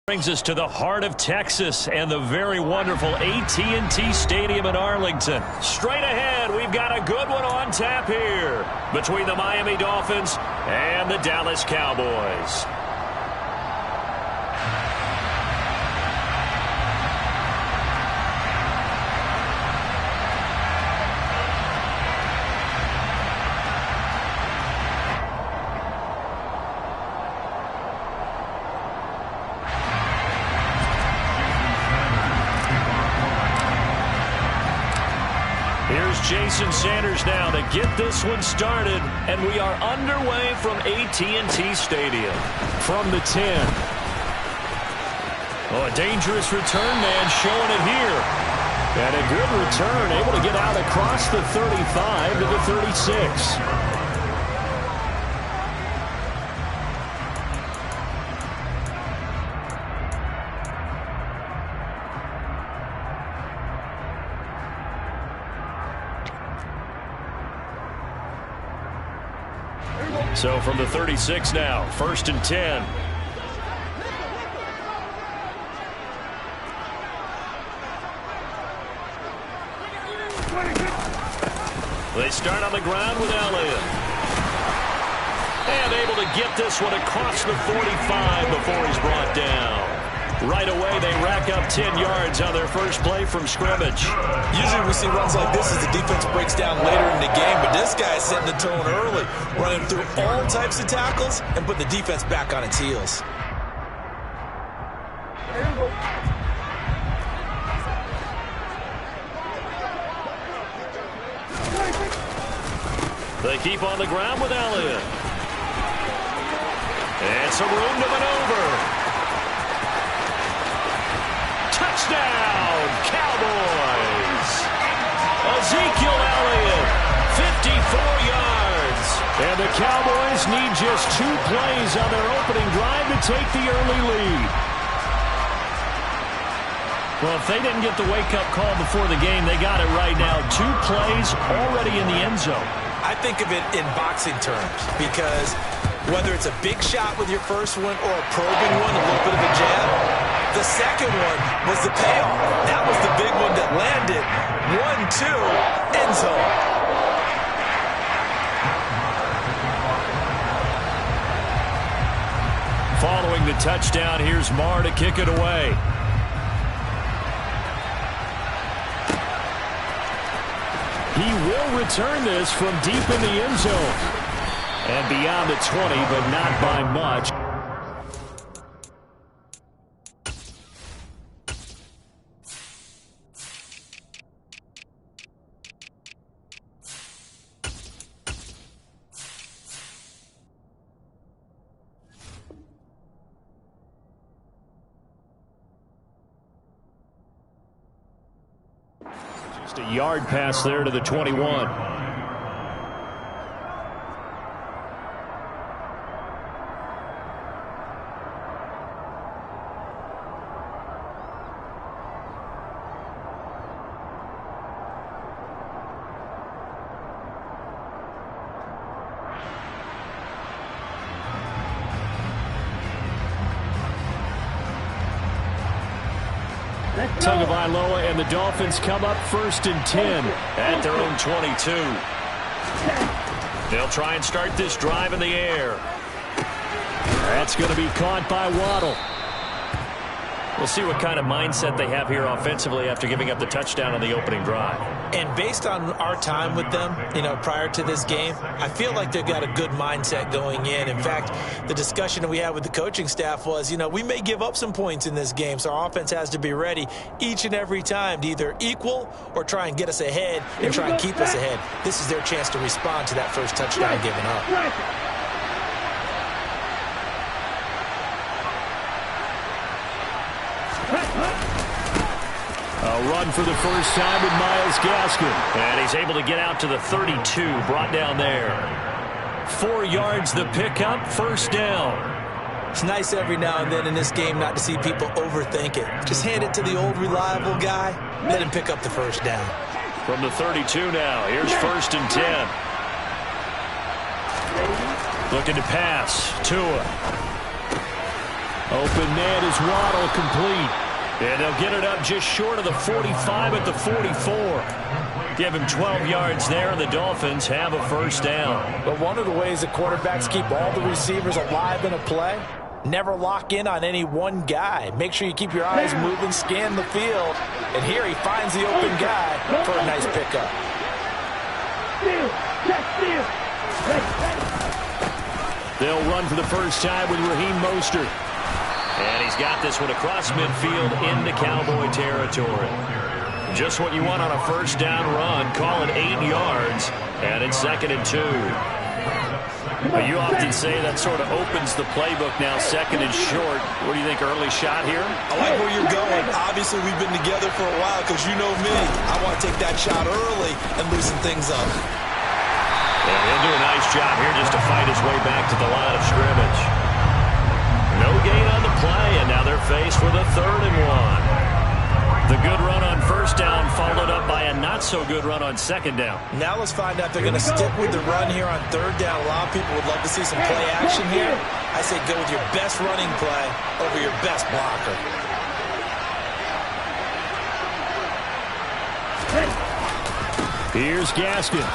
Brings us to the heart of Texas and the very wonderful AT&T Stadium in Arlington. Straight ahead, we've got a good one on tap here between the Miami Dolphins and the Dallas Cowboys. Jason Sanders now to get this one started, and we are underway from AT&T Stadium. From the 10. Oh, a dangerous return man showing it here. And a good return, able to get out across the 35 to the 36. So from the 36 now, 1st and 10. They start on the ground with Elliott. And able to get this one across the 45 before he's brought down. Right away, they rack up 10 yards on their first play from scrimmage. Usually we see runs like this as the defense breaks down later in the game, but this guy is setting the tone early, running through all types of tackles and putting the defense back on its heels. They keep on the ground with Elliott. And some room to maneuver. Touchdown, Cowboys! Ezekiel Elliott, 54 yards. And the Cowboys need just 2 plays on their opening drive to take the early lead. Well, if they didn't get the wake-up call before the game, they got it right now. 2 plays already in the end zone. I think of it in boxing terms because whether it's a big shot with your first one or a probing one, a little bit of a jab, the second one was the payoff. That was the big one that landed. 1-2, end zone. Following the touchdown, here's Marr to kick it away. He will return this from deep in the end zone. And beyond the 20, but not by much. Just a yard pass there to the 21. Tagovailoa and the Dolphins come up 1st and 10 at their own 22. They'll try and start this drive in the air. That's going to be caught by Waddle. We'll see what kind of mindset they have here offensively after giving up the touchdown on the opening drive. And based on our time with them, prior to this game, I feel like they've got a good mindset going in. In fact, the discussion that we had with the coaching staff was, we may give up some points in this game, so our offense has to be ready each and every time to either equal or try and get us ahead and try and keep us ahead. This is their chance to respond to that first touchdown given up. A run for the first time with Myles Gaskin. And he's able to get out to the 32, brought down there. 4 yards the pickup, 1st down. It's nice every now and then in this game not to see people overthink it. Just hand it to the old reliable guy, let him pick up the first down. From the 32 now, here's 1st and 10. Looking to pass, Tua. Open man is Waddle, complete. And they'll get it up just short of the 45 at the 44. Give him 12 yards there, and the Dolphins have a first down. But one of the ways that quarterbacks keep all the receivers alive in a play, never lock in on any one guy. Make sure you keep your eyes moving, scan the field. And here he finds the open guy for a nice pickup. They'll run for the first time with Raheem Mostert. And he's got this one across midfield into Cowboy territory. Just what you want on a first down run. Call it 8 yards. And it's 2nd and 2. But you often say that sort of opens the playbook now, 2nd and short. What do you think, early shot here? I like where you're going. Obviously, we've been together for a while because you know me. I want to take that shot early and loosen things up. And he'll do a nice job here just to fight his way back to the line of scrimmage. No gain on the play, and now they're faced with a 3rd and 1. The good run on first down followed up by a not-so-good run on second down. Now let's find out if they're going to stick with the run here on 3rd down. A lot of people would love to see some play action here. I say go with your best running play over your best blocker. Here's Gaskin.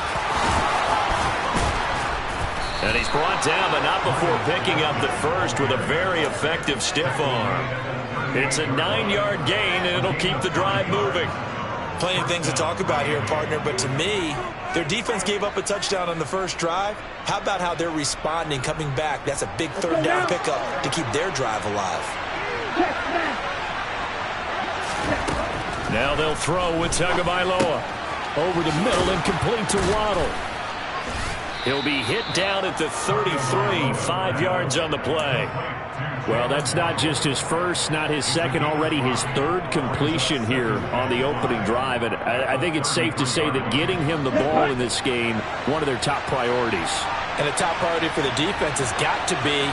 And he's brought down, but not before picking up the first with a very effective stiff arm. It's a 9-yard gain, and it'll keep the drive moving. Plenty of things to talk about here, partner, but to me, their defense gave up a touchdown on the first drive. How about how they're responding, coming back? That's a big 3rd down pickup to keep their drive alive. Now they'll throw with Tagovailoa. Over the middle and complete to Waddle. He'll be hit down at the 33, 5 yards on the play. Well, that's not just his first, not his second, already his 3rd completion here on the opening drive. And I think it's safe to say that getting him the ball in this game, one of their top priorities. And a top priority for the defense has got to be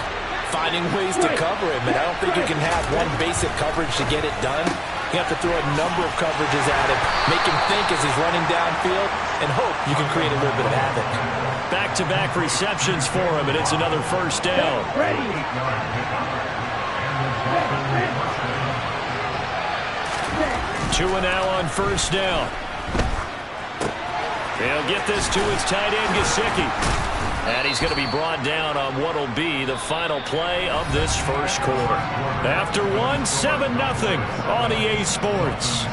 finding ways to cover him. And I don't think you can have one basic coverage to get it done. You have to throw a number of coverages at him, make him think as he's running downfield, and hope you can create a little bit of havoc. Back-to-back receptions for him, and it's another first down. Tua now on first down. They'll get this to his tight end, Gesicki. And he's going to be brought down on what will be the final play of this first quarter. After 1, 7-0 on EA Sports.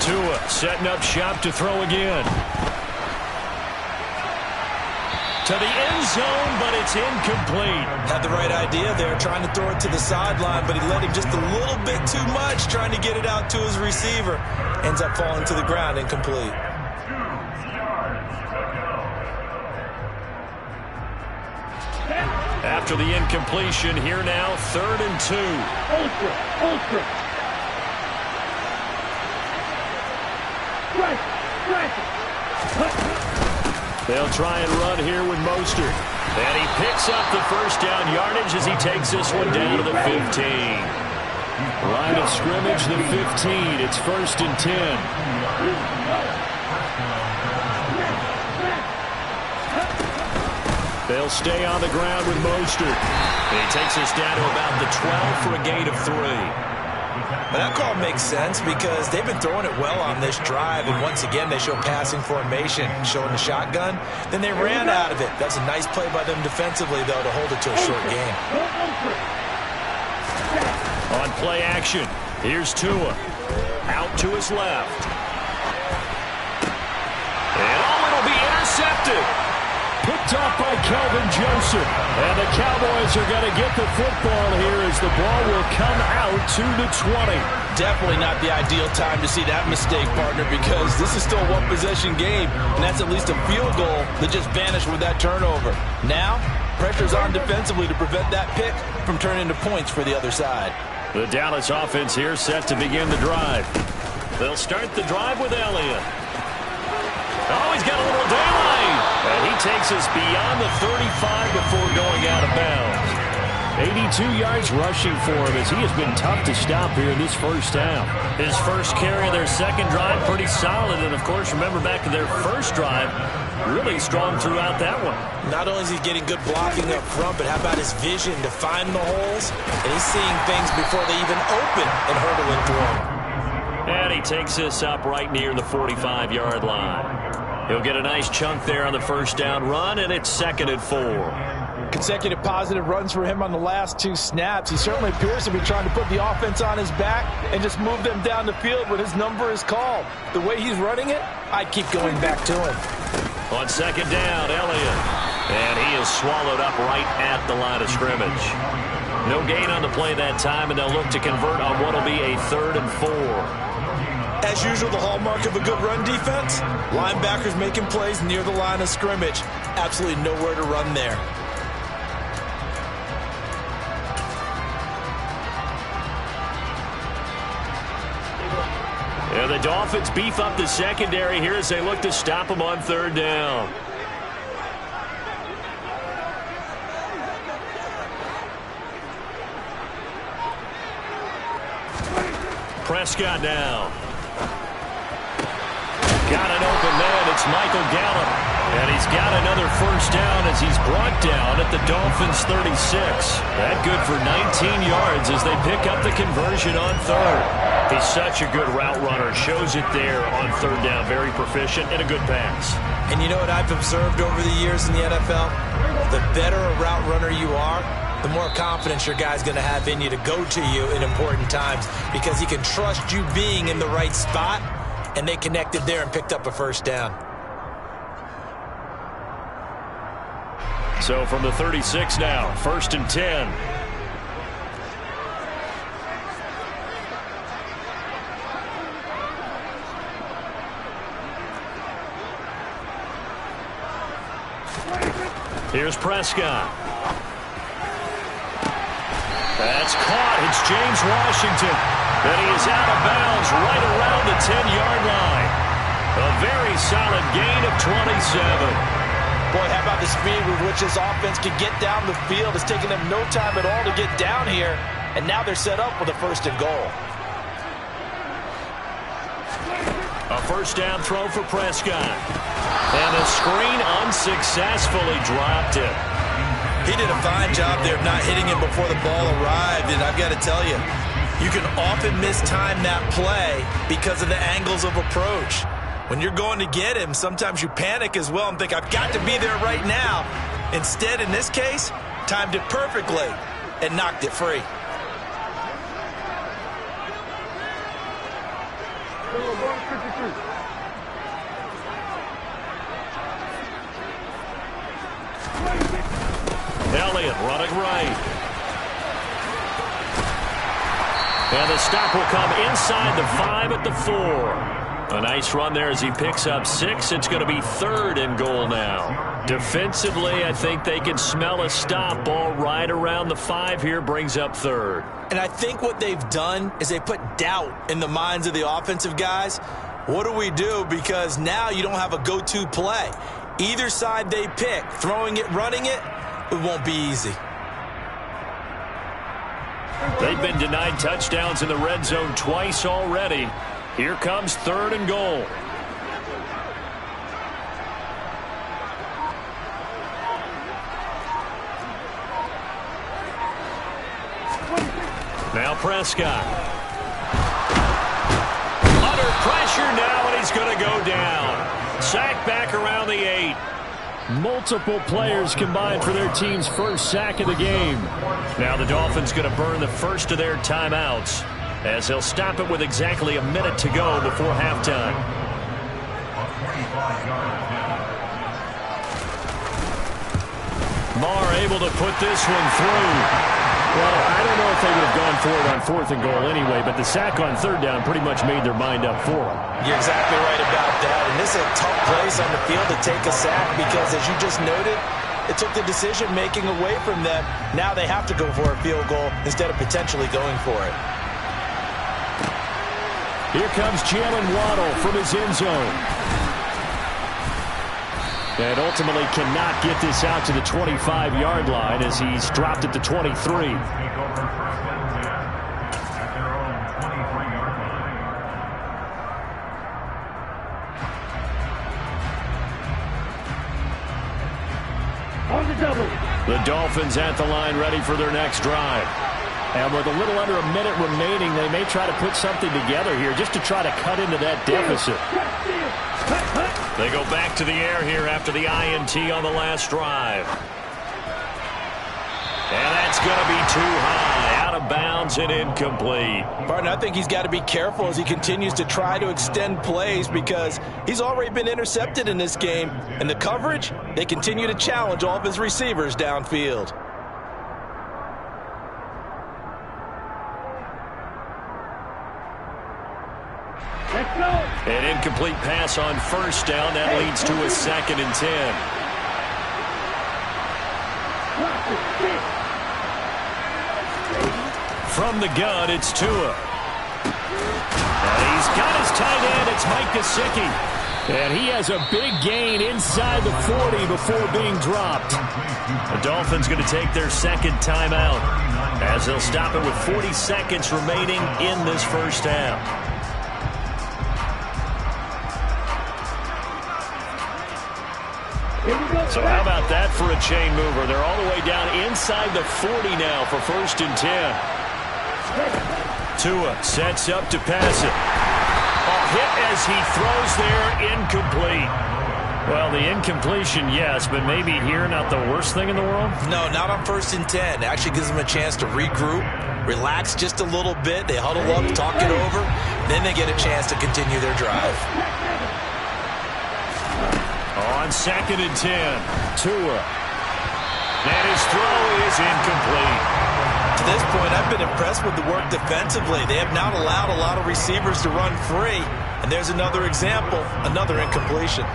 Tua setting up shop to throw again. To the end zone, but it's incomplete. Had the right idea there, trying to throw it to the sideline, but he let him just a little bit too much, trying to get it out to his receiver. Ends up falling to the ground, incomplete. After the incompletion, here now, 3rd and 2. Ultra. They'll try and run here with Mostert. And he picks up the first down yardage as he takes this one down to the 15. Line of scrimmage, the 15. It's 1st and 10. They'll stay on the ground with Mostert. And he takes us down to about the 12 for a gain of 3. But that call makes sense because they've been throwing it well on this drive, and once again they show passing formation, showing the shotgun. Then they ran out of it. That's a nice play by them defensively, though, to hold it to a short game. On play action, here's Tua. Out to his left. And it'll be intercepted. Picked off by Kelvin Joseph. And the Cowboys are going to get the football here as the ball will come out to the 20. Definitely not the ideal time to see that mistake, partner, because this is still a one-possession game, and that's at least a field goal that just vanished with that turnover. Now, pressure's on defensively to prevent that pick from turning into points for the other side. The Dallas offense here set to begin the drive. They'll start the drive with Elliott. Oh, he's got a little daylight. And he takes us beyond the 35 before going out of bounds. 82 yards rushing for him as he has been tough to stop here in this first half. His first carry of their second drive, pretty solid. And, of course, remember back to their first drive, really strong throughout that one. Not only is he getting good blocking up front, but how about his vision to find the holes? And he's seeing things before they even open and hurdling through them. And he takes this up right near the 45-yard line. He'll get a nice chunk there on the first down run, and it's 2nd and 4. Consecutive positive runs for him on the last 2 snaps. He certainly appears to be trying to put the offense on his back and just move them down the field when his number is called. The way he's running it, I'd keep going back to him. On 2nd down, Elliott. And he is swallowed up right at the line of scrimmage. No gain on the play that time, and they'll look to convert on what will be a 3rd and 4. As usual, the hallmark of a good run defense, linebackers making plays near the line of scrimmage. Absolutely nowhere to run there. And the Dolphins beef up the secondary here as they look to stop him on 3rd down. Prescott now. Got an open man. It's Michael Gallup. And he's got another first down as he's brought down at the Dolphins' 36. That good for 19 yards as they pick up the conversion on 3rd. He's such a good route runner. Shows it there on 3rd down. Very proficient and a good pass. And you know what I've observed over the years in the NFL? The better a route runner you are, the more confidence your guy's going to have in you to go to you in important times because he can trust you being in the right spot, and they connected there and picked up a first down. So from the 36 now, 1st and 10. Here's Prescott. That's caught. It's James Washington. And he is out of bounds right around the 10-yard line. A very solid gain of 27. Boy, how about the speed with which this offense can get down the field? It's taken them no time at all to get down here, and now they're set up with a 1st and goal. A first down throw for Prescott. And the screen unsuccessfully dropped it. He did a fine job there of not hitting him before the ball arrived, and I've got to tell you, you can often mistime that play because of the angles of approach. When you're going to get him, sometimes you panic as well and think, I've got to be there right now. Instead, in this case, timed it perfectly and knocked it free. Elliott running right. And the stop will come inside the 5 at the 4. A nice run there as he picks up 6. It's going to be 3rd and goal now. Defensively, I think they can smell a stop. Ball right around the 5 here brings up 3rd. And I think what they've done is they put doubt in the minds of the offensive guys. What do we do? Because now you don't have a go-to play. Either side they pick, throwing it, running it, it won't be easy. They've been denied touchdowns in the red zone twice already. Here comes 3rd and goal. Now Prescott. Under pressure now, and he's going to go down. Sack back around the 8. Multiple players combined for their team's first sack of the game. Now the Dolphins going to burn the first of their timeouts as they'll stop it with exactly a minute to go before halftime. Marr able to put this one through. Well, I don't know if they would have gone for it on 4th and goal anyway, but the sack on 3rd down pretty much made their mind up for them. You're exactly right about that. And this is a tough place on the field to take a sack because, as you just noted, it took the decision-making away from them. Now they have to go for a field goal instead of potentially going for it. Here comes Jalen Waddle from his end zone. And ultimately cannot get this out to the 25-yard line as he's dropped at the 23. The Dolphins at the line ready for their next drive. And with a little under a minute remaining, they may try to put something together here just to try to cut into that deficit. They go back to the air here after the INT on the last drive. And that's going to be too high, out of bounds and incomplete. Partner, I think he's got to be careful as he continues to try to extend plays because he's already been intercepted in this game. And the coverage, they continue to challenge all of his receivers downfield. An incomplete pass on first down. That leads to a 2nd and 10. From the gun, it's Tua. And he's got his tight end. It's Mike Gesicki. And he has a big gain inside the 40 before being dropped. The Dolphins going to take their 2nd timeout as they'll stop it with 40 seconds remaining in this first half. So how about that for a chain mover? They're all the way down inside the 40 now for 1st and 10. Tua sets up to pass it. Hit as he throws there, incomplete. Well, the incompletion, yes, but maybe here not the worst thing in the world? No, not on 1st and 10. It actually gives them a chance to regroup, relax just a little bit. They huddle up, talk it over. Then they get a chance to continue their drive. On 2nd and 10, Tua. And his throw is incomplete. To this point, I've been impressed with the work defensively. They have not allowed a lot of receivers to run free. And there's another example, another incompletion.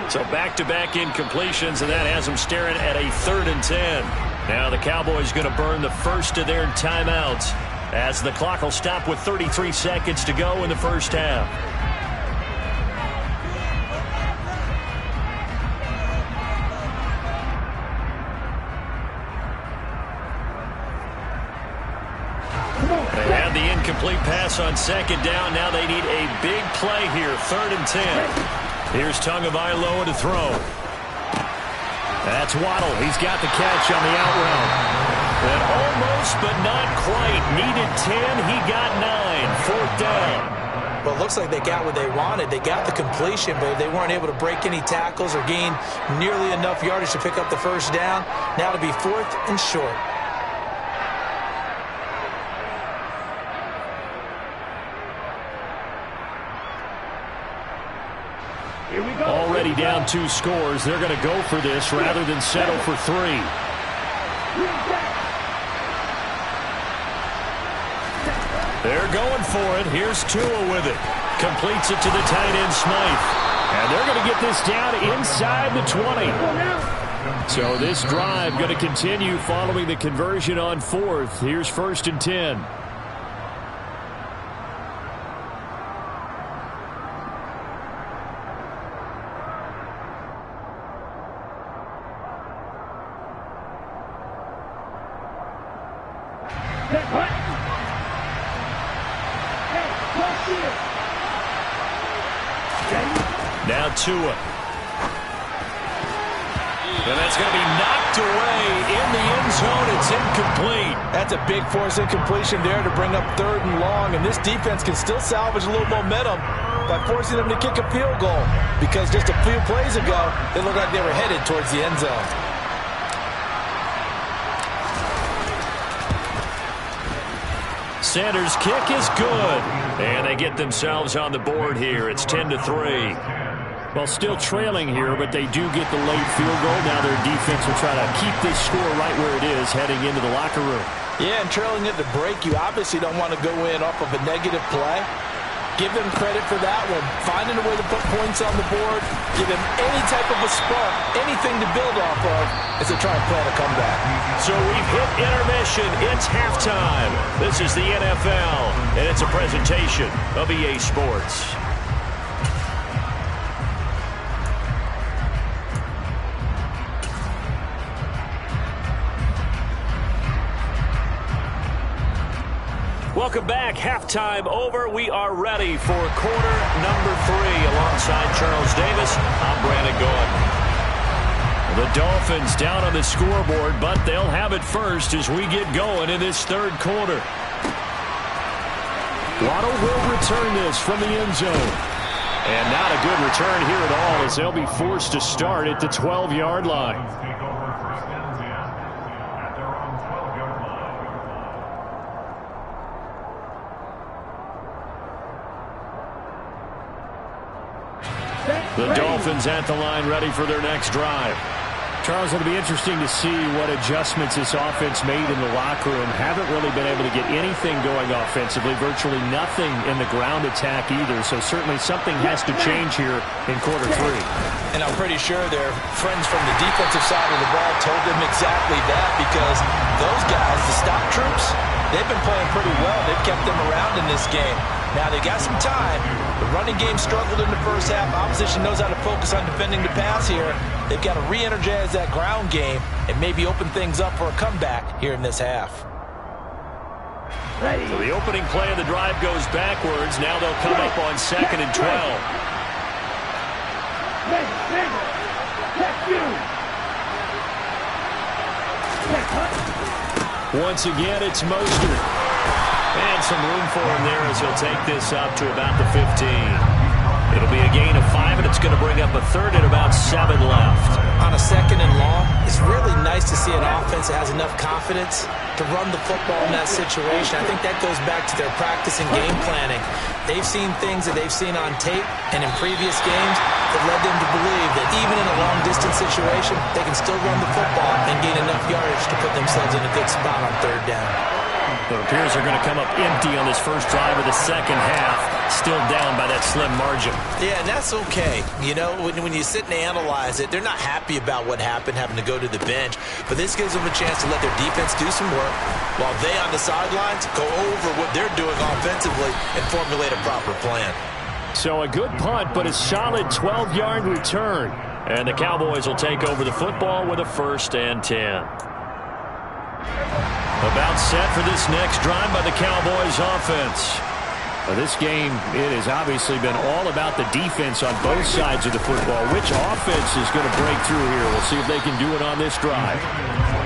So back-to-back incompletions, and that has them staring at a 3rd and 10. Now the Cowboys going to burn the first of their timeouts as the clock will stop with 33 seconds to go in the first half. They had the incomplete pass on 2nd down. Now they need a big play here, 3rd and 10. Here's Tagovailoa to throw. That's Waddle. He's got the catch on the out route. And almost, but not quite. Needed 10. He got 9. 4th down. Well, it looks like they got what they wanted. They got the completion, but they weren't able to break any tackles or gain nearly enough yardage to pick up the 1st down. Now to be 4th and short. Already down 2 scores. They're going to go for this rather than settle for 3. They're going for it. Here's Tua with it. Completes it to the tight end, Smythe. And they're going to get this down inside the 20. So this drive going to continue following the conversion on 4th. Here's 1st and 10. Now Tua. And that's going to be knocked away in the end zone. It's incomplete. That's a big force incompletion there to bring up 3rd and long. And this defense can still salvage a little momentum by forcing them to kick a field goal. Because just a few plays ago, they looked like they were headed towards the end zone. Sanders' kick is good. And they get themselves on the board here. It's 10-3. Well, still trailing here, but they do get the late field goal. Now their defense will try to keep this score right where it is heading into the locker room. Yeah, and trailing at the break, you obviously don't want to go in off of a negative play. Give them credit for that one. Finding a way to put points on the board, give them any type of a spark, anything to build off of as they try and plan a comeback. So we've hit intermission. It's halftime. This is the NFL, and it's a presentation of EA Sports. Welcome back. Halftime over. We are ready for quarter number 3. Alongside Charles Davis, I'm Brandon Gaudin. The Dolphins down on the scoreboard, but they'll have it first as we get going in this third quarter. Waddle will return this from the end zone. And not a good return here at all as they'll be forced to start at the 12-yard line. The Dolphins at the line ready for their next drive. Charles, it'll be interesting to see what adjustments this offense made in the locker room. Haven't really been able to get anything going offensively, virtually nothing in the ground attack either. So certainly something has to change here in quarter 3. And I'm pretty sure their friends from the defensive side of the ball told them exactly that, because those guys, the stock troops, they've been playing pretty well. They've kept them around in this game. Now they got some time. The running game struggled in the first half. Opposition knows how to focus on defending the pass here. They've got to re-energize that ground game and maybe open things up for a comeback here in this half. So the opening play of the drive goes backwards. Now they'll come up on 2nd and 12. Once again, it's Mostert. And some room for him there as he'll take this up to about the 15. It'll be a gain of 5, and it's going to bring up a third and about 7 left. On a 2nd and long, it's really nice to see an offense that has enough confidence to run the football in that situation. I think that goes back to their practice and game planning. They've seen things that they've seen on tape and in previous games that led them to believe that even in a long-distance situation, they can still run the football and gain enough yardage to put themselves in a good spot on 3rd down. It appears they're going to come up empty on this first drive of the second half, still down by that slim margin. Yeah, and that's okay. You know, when you sit and analyze it, they're not happy about what happened, having to go to the bench. But this gives them a chance to let their defense do some work while they on the sidelines go over what they're doing offensively and formulate a proper plan. So a good punt, but a solid 12-yard return. And the Cowboys will take over the football with a 1st and 10. About set for this next drive by the Cowboys offense. This game, it has obviously been all about the defense on both sides of the football. Which offense is going to break through here? We'll see if they can do it on this drive.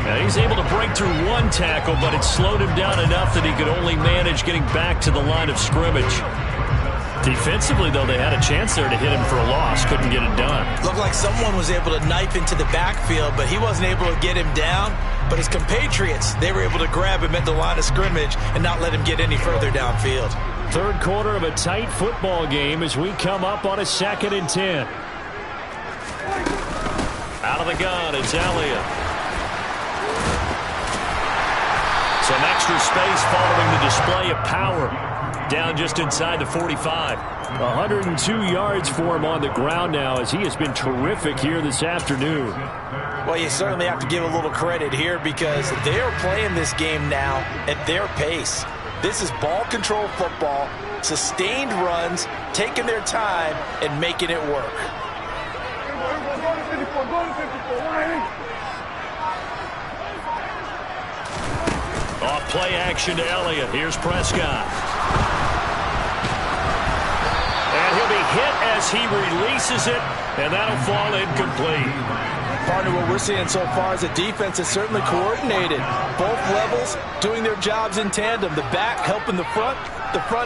Now he's able to break through one tackle, but it slowed him down enough that he could only manage getting back to the line of scrimmage. Defensively, though, they had a chance there to hit him for a loss. Couldn't get it done. Looked like someone was able to knife into the backfield, but he wasn't able to get him down. But his compatriots, they were able to grab him at the line of scrimmage and not let him get any further downfield. Third quarter of a tight football game as we come up on a 2nd and 10. Out of the gun, it's Elliott. Some extra space following the display of power. Down just inside the 45. 102 yards for him on the ground now as he has been terrific here this afternoon. Well, you certainly have to give a little credit here because they're playing this game now at their pace. This is ball control football, sustained runs, taking their time and making it work. Off play action to Elliott. Here's Prescott. And he'll be hit as he releases it, and that'll fall incomplete. Partner, what we're seeing so far is a defense that's certainly coordinated. Both levels doing their jobs in tandem. The back helping the front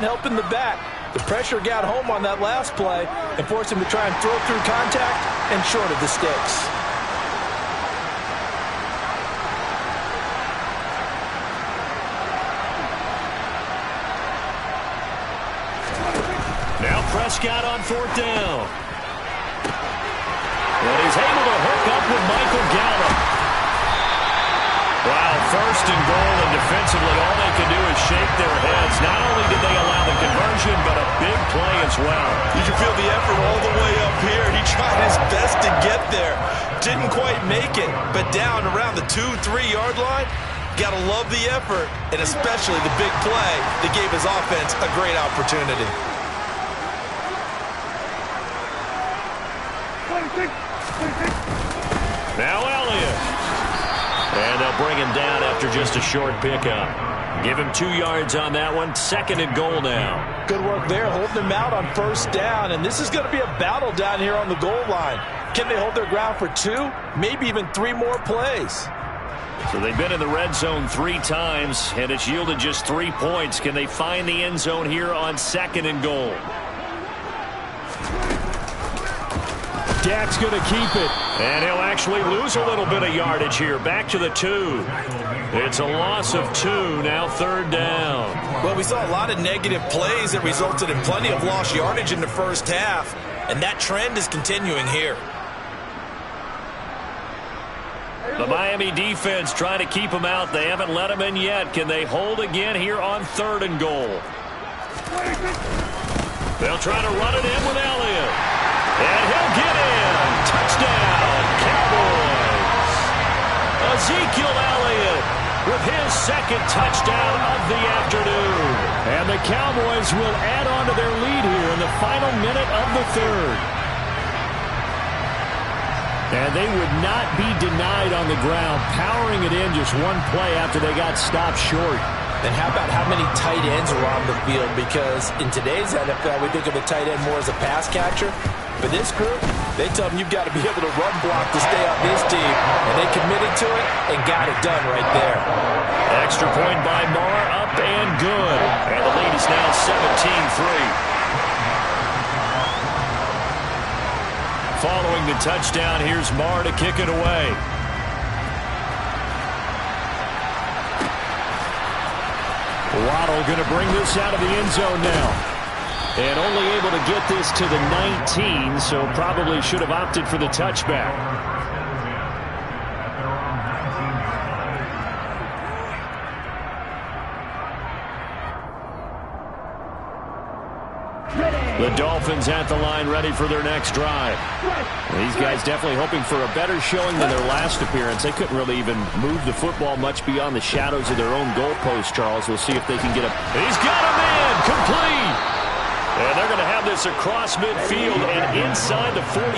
helping the back. The pressure got home on that last play and forced him to try and throw through contact and short of the sticks. Now Prescott on 4th down. And he's able to hook up with Michael Gallup. Wow, first and goal, and defensively all they can do is shake their heads. Not only did they allow the conversion, but a big play as well. You can feel the effort all the way up here. He tried his best to get there. Didn't quite make it, but down around the 2-3-yard line, got to love the effort, and especially the big play that gave his offense a great opportunity. Now Elliott. And they'll bring him down after just a short pickup. Give him 2 yards on that one. Second and goal now. Good work there, holding him out on first down. And this is going to be a battle down here on the goal line. Can they hold their ground for 2, maybe even 3 more plays? So they've been in the red zone 3 times, and it's yielded just 3 points. Can they find the end zone here on second and goal? Dak's going to keep it. And he'll actually lose a little bit of yardage here. Back to the 2. It's a loss of 2, now third down. Well, we saw a lot of negative plays that resulted in plenty of lost yardage in the first half, and that trend is continuing here. The Miami defense trying to keep him out. They haven't let him in yet. Can they hold again here on third and goal? They'll try to run it in with Elliott. And he'll get in. Touchdown, Cowboys. Ezekiel Elliott with his second touchdown of the afternoon. And the Cowboys will add on to their lead here in the final minute of the third. And they would not be denied on the ground, powering it in just one play after they got stopped short. And how about how many tight ends are on the field? Because in today's NFL, we think of a tight end more as a pass catcher. For this group, they tell them you've got to be able to run block to stay on this team. And they committed to it and got it done right there. Extra point by Marr, up and good. And the lead is now 17-3. Following the touchdown, here's Marr to kick it away. Waddle going to bring this out of the end zone now. And only able to get this to the 19, so probably should have opted for the touchback. The Dolphins at the line, ready for their next drive. These guys definitely hoping for a better showing than their last appearance. They couldn't really even move the football much beyond the shadows of their own goalpost, Charles. We'll see if they can get a... He's got him in! Complete! And they're going to have this across midfield and inside the 45.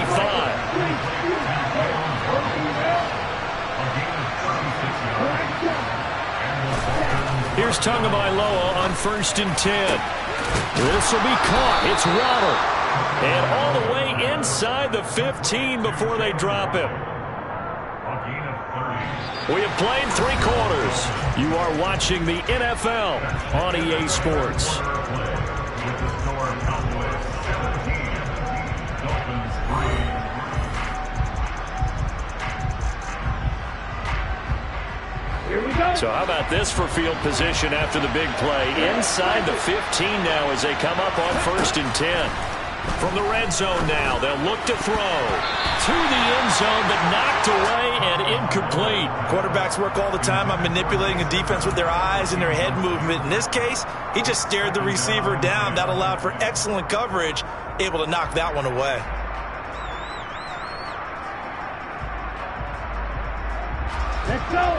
Here's Tagovailoa on 1st and 10. This will be caught. It's Waddle. And all the way inside the 15 before they drop him. We have played 3 quarters. You are watching the NFL on EA Sports. So how about this for field position after the big play? Inside the 15 now as they come up on 1st and 10. From the red zone now, they'll look to throw. To the end zone, but knocked away and incomplete. Quarterbacks work all the time on manipulating the defense with their eyes and their head movement. In this case, he just stared the receiver down. That allowed for excellent coverage, able to knock that one away.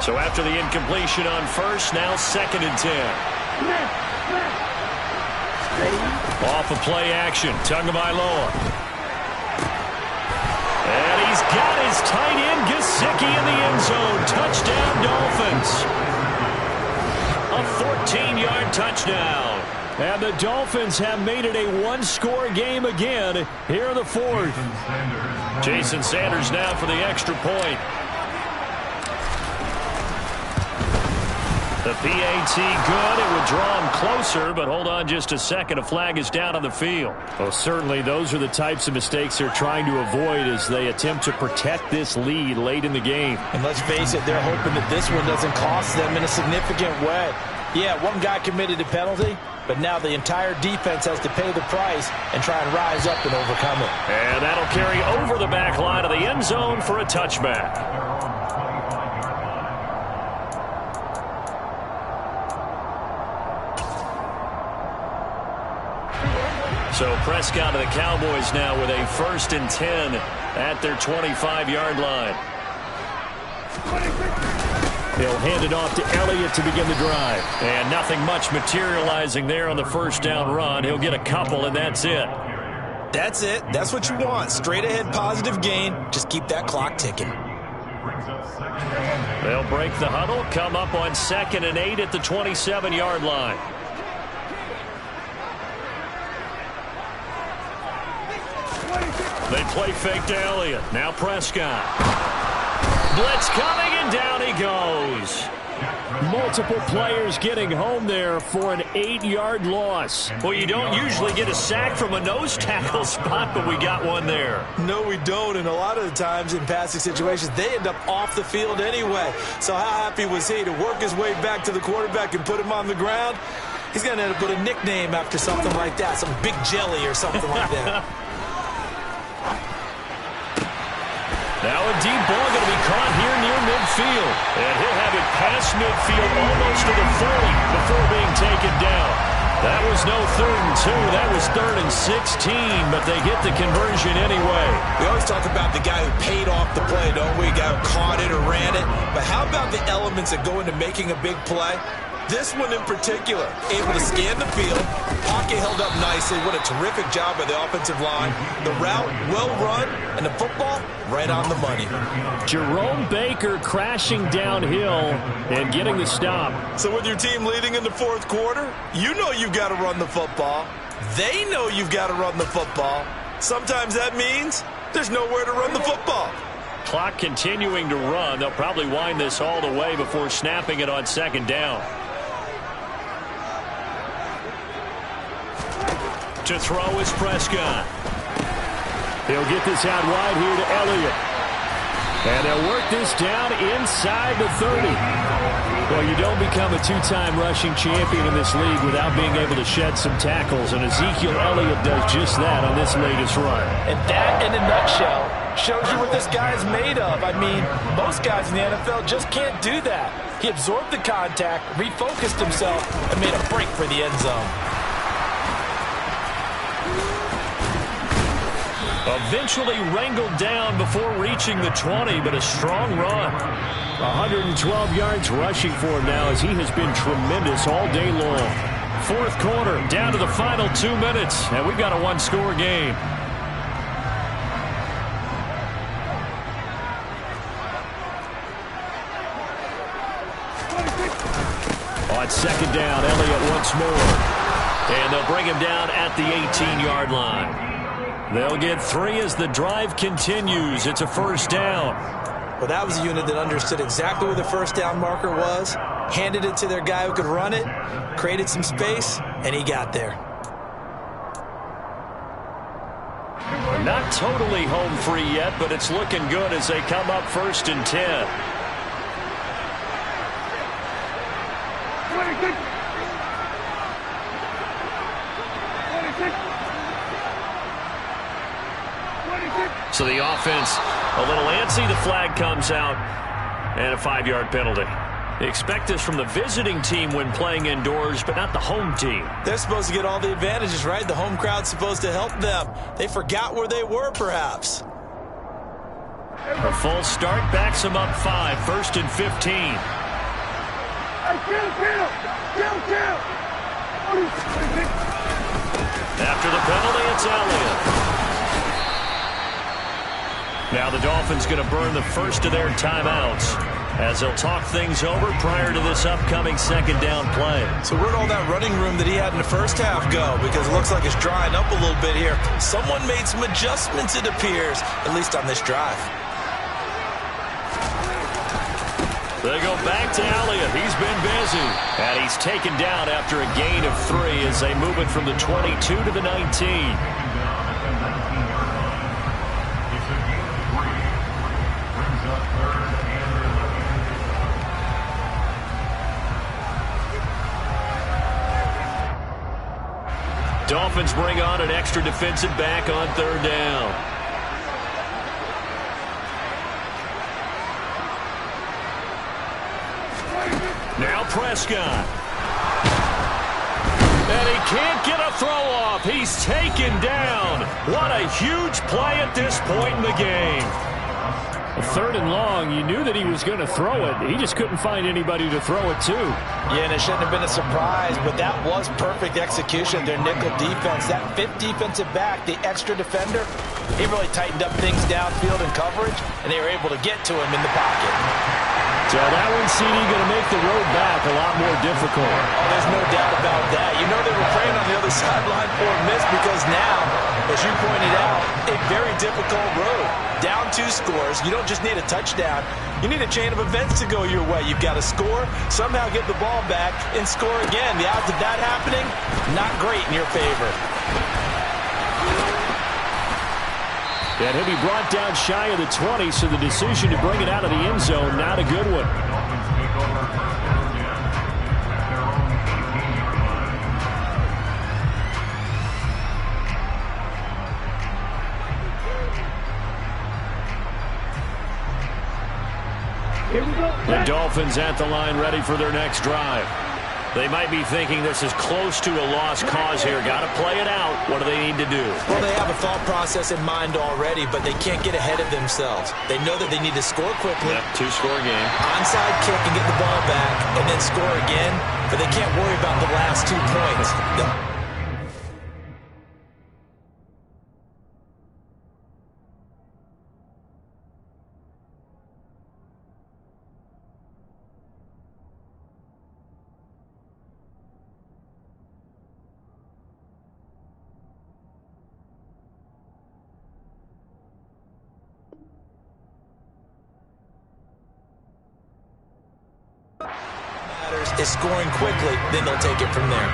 So after the incompletion on 1st, now 2nd and 10. Off of play action, Tagovailoa. And he's got his tight end, Gesicki, in the end zone. Touchdown, Dolphins. A 14-yard touchdown. And the Dolphins have made it a one-score game again here in the 4th. Jason Sanders now for the extra point. The PAT good. It would draw him closer, but hold on just a second. A flag is down on the field. Well, certainly those are the types of mistakes they're trying to avoid as they attempt to protect this lead late in the game. And let's face it, they're hoping that this one doesn't cost them in a significant way. Yeah, one guy committed a penalty, but now the entire defense has to pay the price and try and rise up and overcome it. And that'll carry over the back line of the end zone for a touchback. So Prescott of the Cowboys now with a 1st and 10 at their 25-yard line. He'll hand it off to Elliott to begin the drive. And nothing much materializing there on the first down run. He'll get a couple, and that's it. That's it. That's what you want. Straight ahead positive gain. Just keep that clock ticking. They'll break the huddle, come up on 2nd and 8 at the 27-yard line. They play fake to Elliott. Now Prescott. Blitz coming, and down he goes. Multiple players getting home there for an 8-yard loss. Well, you don't usually get a sack from a nose tackle spot, but we got one there. No, we don't, and a lot of the times in passing situations, they end up off the field anyway. So how happy was he to work his way back to the quarterback and put him on the ground? He's going to end up with a nickname after something like that, some Big Jelly or something like that. Now a deep ball going to be caught here near midfield. And he'll have it past midfield almost to the 40 before being taken down. That was no 3rd and 2. That was 3rd and 16, but they get the conversion anyway. We always talk about the guy who paid off the play, don't we? The guy who caught it or ran it. But how about the elements that go into making a big play? This one in particular, able to scan the field, pocket held up nicely. What a terrific job by the offensive line. The route, well run, and the football, right on the money. Jerome Baker crashing downhill and getting the stop. So with your team leading in the 4th quarter, you know you've got to run the football. They know you've got to run the football. Sometimes that means there's nowhere to run the football. Clock continuing to run. They'll probably wind this all the way before snapping it on 2nd down. To throw is Prescott. He'll get this out wide here to Elliott. And they'll work this down inside the 30. Well, you don't become a 2-time rushing champion in this league without being able to shed some tackles, and Ezekiel Elliott does just that on this latest run. And that, in a nutshell, shows you what this guy is made of. I mean, most guys in the NFL just can't do that. He absorbed the contact, refocused himself, and made a break for the end zone. Eventually wrangled down before reaching the 20, but a strong run. 112 yards rushing for him now as he has been tremendous all day long. 4th quarter, down to the final 2 minutes, and we've got a 1-score game. On 2nd down, Elliott once more. And they'll bring him down at the 18-yard line. They'll get 3 as the drive continues. It's a 1st down. Well, that was a unit that understood exactly where the 1st down marker was, handed it to their guy who could run it, created some space, and he got there. Not totally home free yet, but it's looking good as they come up 1st and 10. So the offense a little antsy. The flag comes out and a 5-yard penalty. They expect this from the visiting team when playing indoors, but not the home team. They're supposed to get all the advantages, right? The home crowd's supposed to help them. They forgot where they were, perhaps. A full start backs them up 5, 1st and 15. After the penalty, it's Elliott. Now the Dolphins going to burn the first of their timeouts as they'll talk things over prior to this upcoming 2nd down play. So where'd all that running room that he had in the 1st half go? Because it looks like it's drying up a little bit here. Someone made some adjustments, it appears, at least on this drive. They go back to Elliott. He's been busy. And he's taken down after a gain of 3 as they move it from the 22 to the 19. Dolphins bring on an extra defensive back on 3rd down. Now Prescott. And he can't get a throw off. He's taken down. What a huge play at this point in the game. A 3rd and long, you knew that he was going to throw it. He just couldn't find anybody to throw it to. Yeah, and it shouldn't have been a surprise, but that was perfect execution of their nickel defense. That 5th defensive back, the extra defender, he really tightened up things downfield in coverage, and they were able to get to him in the pocket. So that one, CD, going to make the road back a lot more difficult. Oh, there's no doubt about that. You know they were praying on the other sideline for a miss because now, as you pointed out, a very difficult road. Down 2 scores. You don't just need a touchdown. You need a chain of events to go your way. You've got to score, somehow get the ball back, and score again. The odds of that happening, not great in your favor. And he'll be brought down shy of the 20, so the decision to bring it out of the end zone, not a good one. The Dolphins at the line ready for their next drive. They might be thinking this is close to a lost cause here. Got to play it out. What do they need to do? Well, they have a thought process in mind already, but they can't get ahead of themselves. They know that they need to score quickly. Yep, 2-score game. Onside kick and get the ball back, and then score again, but they can't worry about the last 2 points. Is scoring quickly, then they'll take it from there.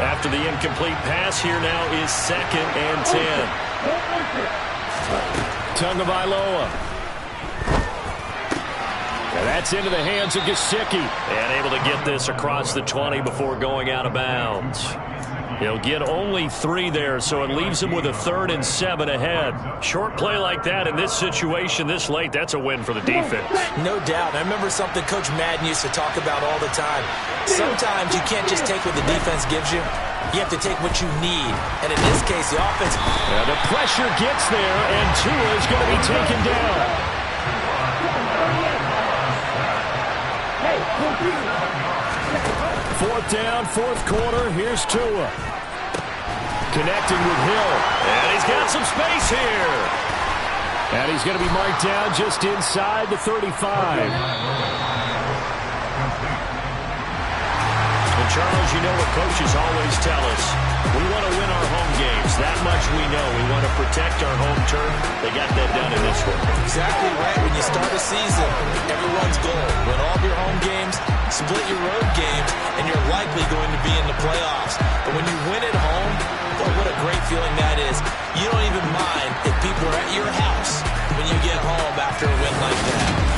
After the incomplete pass, here now is 2nd and 10. Tagovailoa. And that's into the hands of Gesicki. And able to get this across the 20 before going out of bounds. He'll get only 3 there, so it leaves him with a 3rd and 7 ahead. Short play like that in this situation this late, that's a win for the defense. No doubt. I remember something Coach Madden used to talk about all the time. Sometimes you can't just take what the defense gives you. You have to take what you need. And in this case, the offense... Now the pressure gets there, and Tua is going to be taken down. Fourth down, 4th quarter. Here's Tua. Connecting with Hill. And he's got some space here. And he's going to be marked down just inside the 35. And Charles, you know what coaches always tell us. We want to win our home games. That much we know. We want to protect our home turf. They got that done in this one. Exactly right. When you start a season, everyone's goal, win all of your home games, split your road games, and you're likely going to be in the playoffs. But when you win at home, boy, what a great feeling that is. You don't even mind if people are at your house when you get home after a win like that.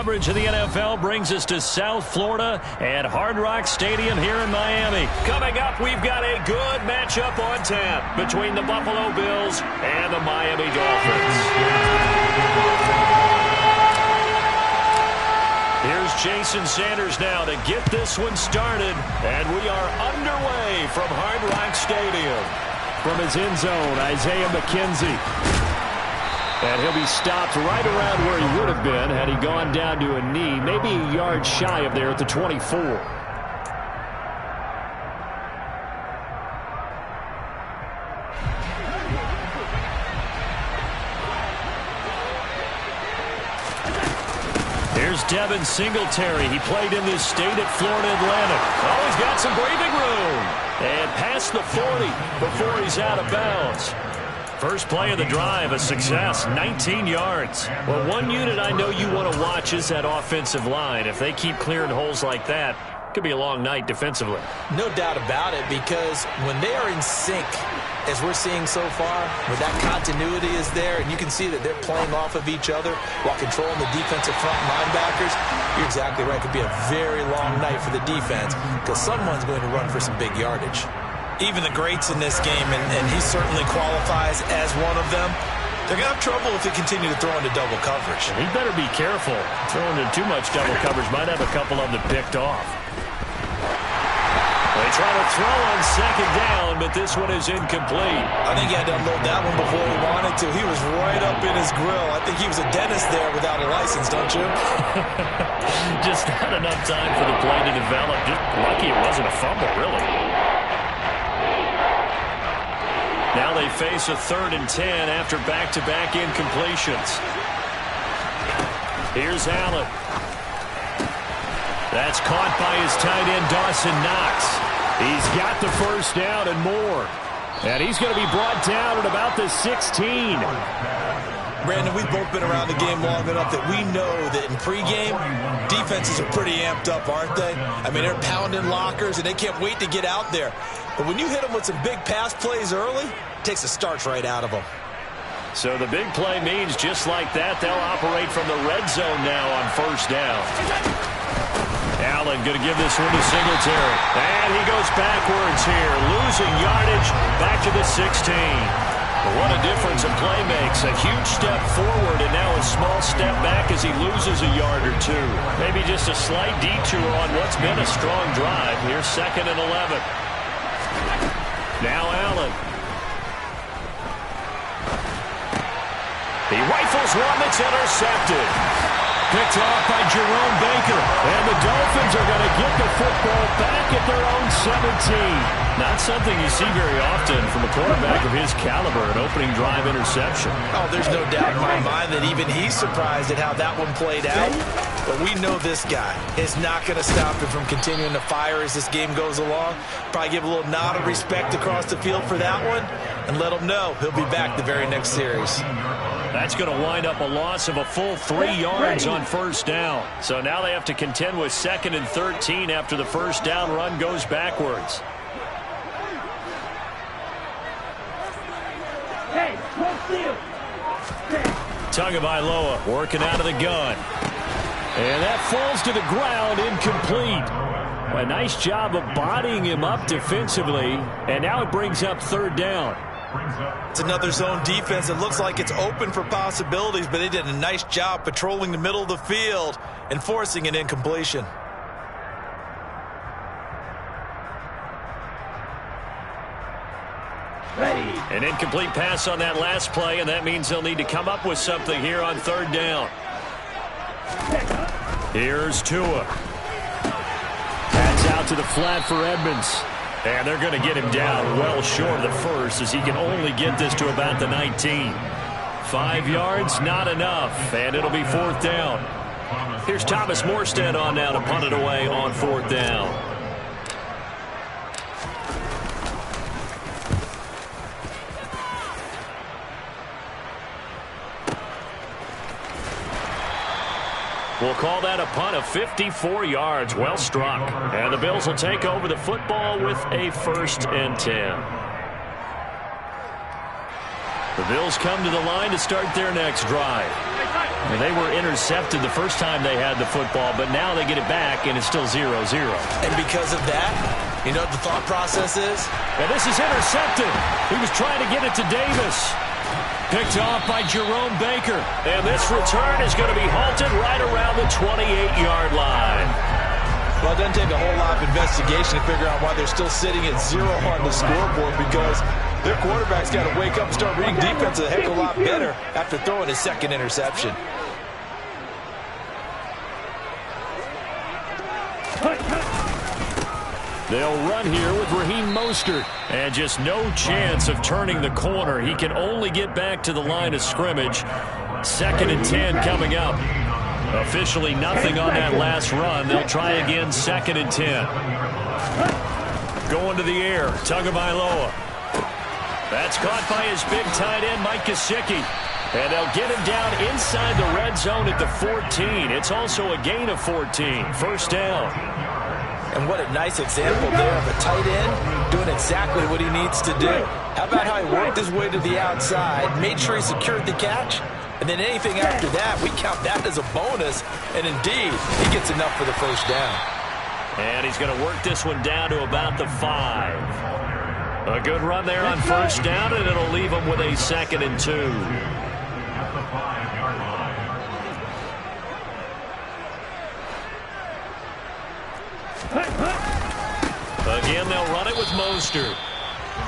coverage of the NFL brings us to South Florida at Hard Rock Stadium here in Miami. Coming up, we've got a good matchup on tap between the Buffalo Bills and the Miami Dolphins. Here's Jason Sanders now to get this one started, and we are underway from Hard Rock Stadium. From his end zone, Isaiah McKenzie. And he'll be stopped right around where he would have been had he gone down to a knee, maybe a yard shy of there at the 24. Here's Devin Singletary. He played in this state at Florida Atlantic. Oh, he's got some breathing room. And past the 40 before he's out of bounds. First play of the drive, a success, 19 yards. Well, one unit I know you want to watch is that offensive line. If they keep clearing holes like that, it could be a long night defensively. No doubt about it, because when they are in sync, as we're seeing so far, where that continuity is there, and you can see that they're playing off of each other while controlling the defensive front linebackers, you're exactly right. It could be a very long night for the defense because someone's going to run for some big yardage. Even the greats in this game, and he certainly qualifies as one of them, they're going to have trouble if they continue to throw into double coverage. He better be careful. Throwing into too much double coverage might have a couple of them picked off. They try to throw on second down, but this one is incomplete. I think he had to unload that one before he wanted to. He was right up in his grill. I think he was a dentist there without a license, don't you? Just not enough time for the play to develop. Just lucky it wasn't a fumble, really. Now they face a 3rd and 10 after back-to-back incompletions. Here's Allen. That's caught by his tight end, Dawson Knox. He's got the first down and more. And he's going to be brought down at about the 16. Brandon, we've both been around the game long enough that we know that in pregame, defenses are pretty amped up, aren't they? I mean, they're pounding lockers, and they can't wait to get out there. But when you hit them with some big pass plays early, it takes the starch right out of them. So the big play means just like that, they'll operate from the red zone now on first down. Allen going to give this one to Singletary. And he goes backwards here, losing yardage back to the 16. What a difference a play makes. A huge step forward and now a small step back as he loses a yard or two. Maybe just a slight detour on what's been a strong drive. Here's 2nd and 11. Now Allen. He rifles one that's intercepted. Picked off by Jerome Baker. And the Dolphins are going to get the football back at their own 17. Not something you see very often from a quarterback of his caliber, an opening drive interception. Oh, there's no doubt in my mind that even he's surprised at how that one played out. But we know this guy is not going to stop him from continuing to fire as this game goes along. Probably give a little nod of respect across the field for that one and let him know he'll be back the very next series. That's going to wind up a loss of a full 3 yards on first down. So now they have to contend with 2nd and 13 after the first down run goes backwards. Tagovailoa working out of the gun. And that falls to the ground, incomplete. A nice job of bodying him up defensively. And now it brings up 3rd down. It's another zone defense. It looks like it's open for possibilities, but they did a nice job patrolling the middle of the field and forcing an incompletion. An incomplete pass on that last play, and that means they'll need to come up with something here on 3rd down. Here's Tua. Pass out to the flat for Edmonds. And they're going to get him down well short of the first as he can only get this to about the 19. 5 yards, not enough, and it'll be 4th down. Here's Thomas Morstead on now to punt it away on 4th down. We'll call that a punt of 54 yards. Well struck. And the Bills will take over the football with a 1st and 10. The Bills come to the line to start their next drive. And they were intercepted the first time they had the football, but now they get it back, and it's still 0-0. And because of that, you know what the thought process is? And this is intercepted. He was trying to get it to Davis. Picked off by Jerome Baker. And this return is going to be halted right around the 28-yard line. Well, it doesn't take a whole lot of investigation to figure out why they're still sitting at 0 on the scoreboard, because their quarterback's got to wake up and start reading defense a heck of a lot better after throwing his second interception. They'll run here with Raheem Mostert. And just no chance of turning the corner. He can only get back to the line of scrimmage. 2nd and 10 coming up. Officially nothing on that last run. They'll try again, 2nd and 10. Going to the air, Tagovailoa. That's caught by his big tight end, Mike Gesicki. And they'll get him down inside the red zone at the 14. It's also a gain of 14. First down. And what a nice example there of a tight end doing exactly what he needs to do. How about how he worked his way to the outside, made sure he secured the catch, and then anything after that, we count that as a bonus. And indeed, he gets enough for the first down. And he's going to work this one down to about the 5. A good run there on first down, and it'll leave him with a 2nd and 2. Again, they'll run it with Mostert.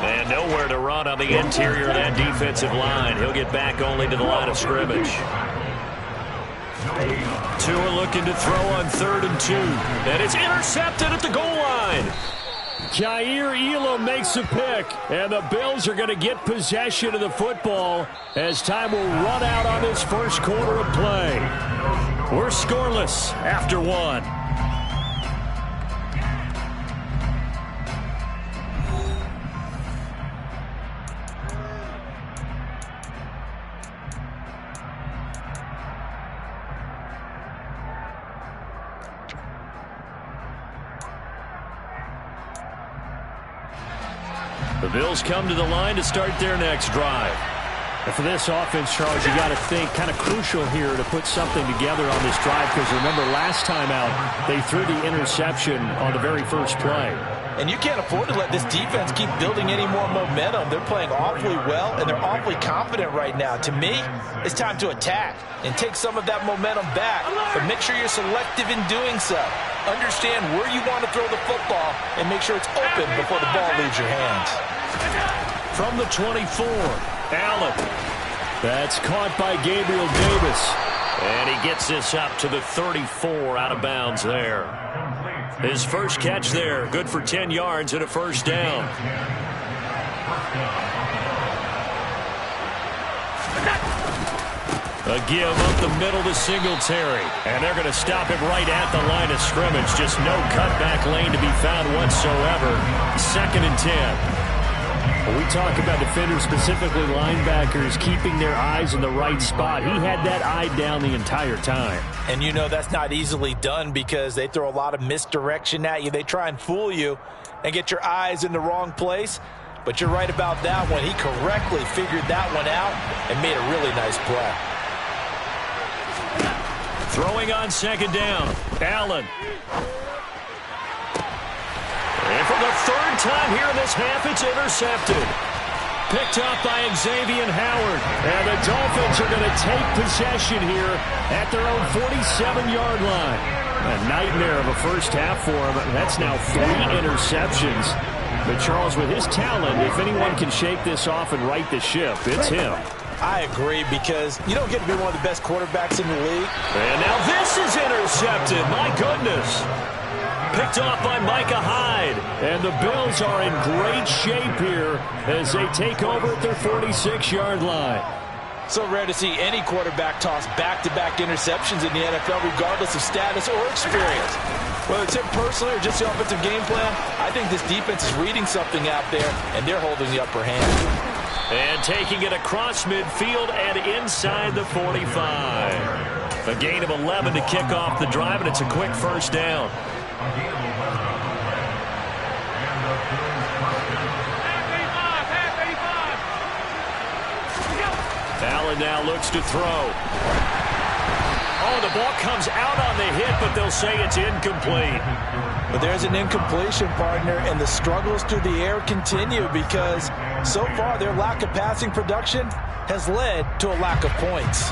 And nowhere to run on the interior of that defensive line. He'll get back only to the line of scrimmage. Tua looking to throw on 3rd and 2. And it's intercepted at the goal line. Jair Elam makes a pick. And the Bills are going to get possession of the football as time will run out on this first quarter of play. We're scoreless after 1. The Bills come to the line to start their next drive. And for this offense, Charles, you got to think kind of crucial here to put something together on this drive, because remember last time out they threw the interception on the very first play. And you can't afford to let this defense keep building any more momentum. They're playing awfully well, and they're awfully confident right now. To me, it's time to attack and take some of that momentum back, but make sure you're selective in doing so. Understand where you want to throw the football and make sure it's open before the ball leaves your hands. From the 24, Allen. That's caught by Gabriel Davis. And he gets this up to the 34 out of bounds there. His first catch there, good for 10 yards and a first down. A give up the middle to Singletary. And they're going to stop him right at the line of scrimmage. Just no cutback lane to be found whatsoever. 2nd and 10. When we talk about defenders, specifically linebackers, keeping their eyes in the right spot, he had that eye down the entire time. And you know that's not easily done because they throw a lot of misdirection at you. They try and fool you and get your eyes in the wrong place. But you're right about that one. He correctly figured that one out and made a really nice play. Throwing on 2nd down, Allen. And for the 3rd time here in this half, it's intercepted. Picked up by Xavier Howard. And the Dolphins are going to take possession here at their own 47-yard line. A nightmare of a first half for him. That's now 3 interceptions. But Charles, with his talent, if anyone can shake this off and right the ship, it's him. I agree, because you don't get to be one of the best quarterbacks in the league. And now this is intercepted. My goodness. Picked off by Micah Hyde. And the Bills are in great shape here as they take over at their 46-yard line. So rare to see any quarterback toss back-to-back interceptions in the NFL, regardless of status or experience. Whether it's him personally or just the offensive game plan, I think this defense is reading something out there, and they're holding the upper hand. And taking it across midfield and inside the 45. A gain of 11 to kick off the drive, and it's a quick first down. Allen now looks to throw. Oh, the ball comes out on the hit, but they'll say it's incomplete. But there's an incompletion, partner, and the struggles through the air continue because so far their lack of passing production has led to a lack of points.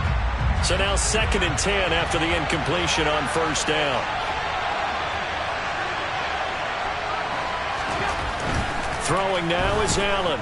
So now 2nd and 10 after the incompletion on first down. Throwing now is Allen.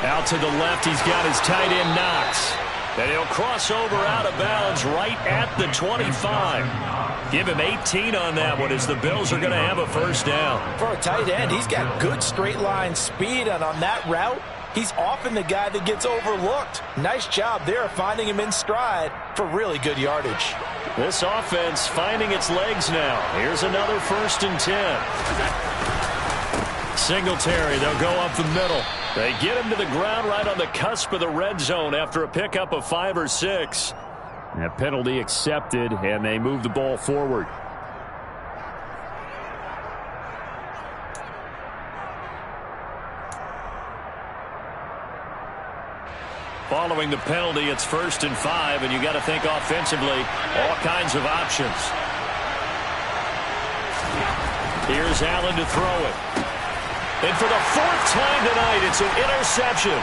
Out to the left, he's got his tight end Knox. And he'll cross over out of bounds right at the 25. Give him 18 on that one as the Bills are going to have a first down. For a tight end, he's got good straight line speed, and on that route, he's often the guy that gets overlooked. Nice job there finding him in stride for really good yardage. This offense finding its legs now. Here's another 1st and 10. Singletary, they'll go up the middle. They get him to the ground right on the cusp of the red zone after a pickup of 5 or 6. That penalty accepted, and they move the ball forward. Following the penalty, it's 1st and 5, and you got to think offensively, all kinds of options. Here's Allen to throw it. And for the 4th time tonight, it's an interception.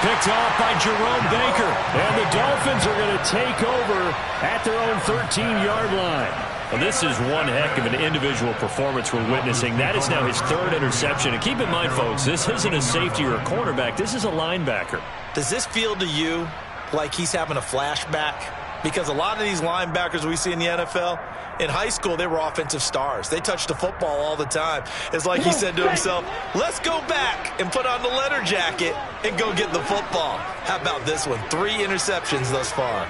Picked off by Jerome Baker. And the Dolphins are going to take over at their own 13-yard line. Well, this is one heck of an individual performance we're witnessing. That is now his 3rd interception. And keep in mind, folks, this isn't a safety or a cornerback. This is a linebacker. Does this feel to you like he's having a flashback? Because a lot of these linebackers we see in the NFL, in high school, they were offensive stars. They touched the football all the time. It's like he said to himself, let's go back and put on the leather jacket and go get the football. How about this one? 3 interceptions thus far.